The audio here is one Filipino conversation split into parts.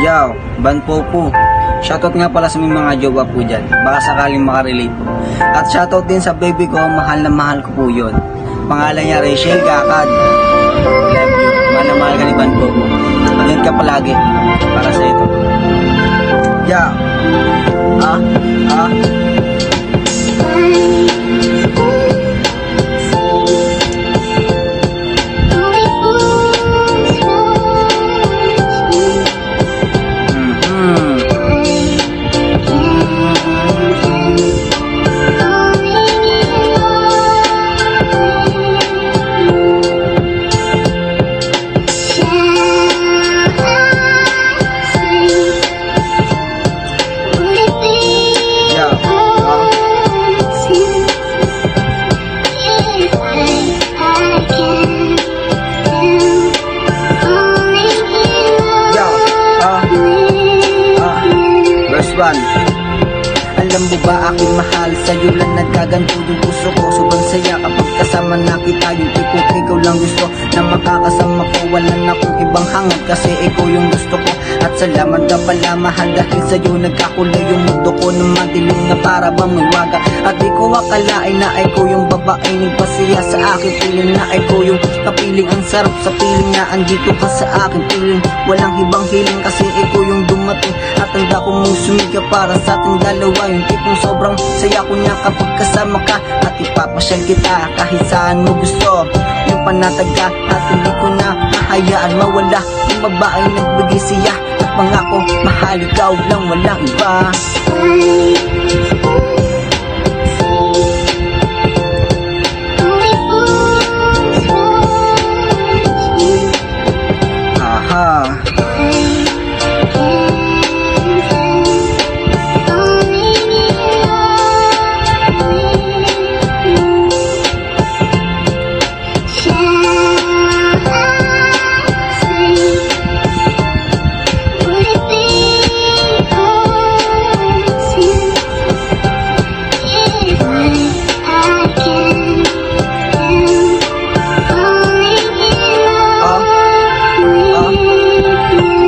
Yo, Ban Popo. Shoutout nga pala sa mga jowa po dyan. Baka sakaling makarelate po. At shoutout din sa baby ko, mahal na mahal ko po yun. Pangalan niya Rachel Gakad. Love you. Mahal na mahal ka ni Ban Popo. At mag-ingat ka palagi para sa ito. Yo. Alam mo ba aking mahal, sa'yo lang nagkaganto yung puso ko. Sobrang saya kapag kasama na kita, yung tipong ikaw lang gusto na makakasama ko. Wala na akong ibang hangad kasi ikaw yung gusto ko. At salamat na pala mahal dahil sa'yo nagkakulay yung mundo ko na madilim na para bang may waga. At di ko akalain na ikaw yung babae nagpasiya sa akin. Piling na ikaw yung kapiling, ang sarap sa piling na andito ka sa akin. Piling walang ibang hiling kasi ikaw yung dumating. At handa ko mong sumiga para sa ating dalawa. Yung tipong sobrang saya ko na kapag kasama ka. At ipapasyal kita kahit saan mo gusto. Yung panatag ka at hindi ko na hahayaan mawala. Yung babae nagbigay siya at pangako mahal ikaw lang walang iba.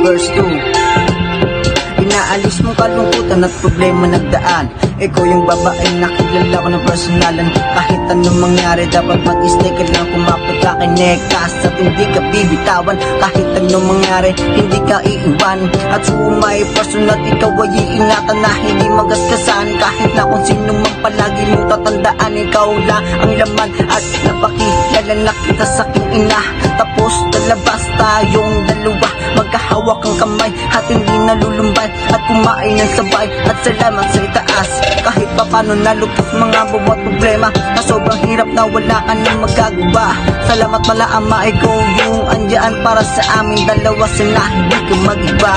Verse 2. Inaalis mo kalungkutan at problema nagdaan. Ikaw yung babae nakilala ko ng personalan. Kahit anong mangyari dapat mag-stay ka lang. Kumapit ka kinekas at hindi ka bibitawan. Kahit anong mangyari hindi ka iiwan. At sumay personal ikaw ay iingatan na hindi magaskasan. Kahit na kung sino mang palagi mong tatandaan. Ikaw lang ang laman at napakilala na kita sa aking ina. Tapos talabas tayong dalawa, magkahawak ang kamay at hindi nalulumbay. At kumain ng sabay at salamat sa itaas. Kahit pa paano nalugtas mga bawat problema na sobrang hirap na wala ka na magagawa. Salamat pala ama, ikaw yung andyan para sa amin dalawa. Sana hindi ka mag-iba.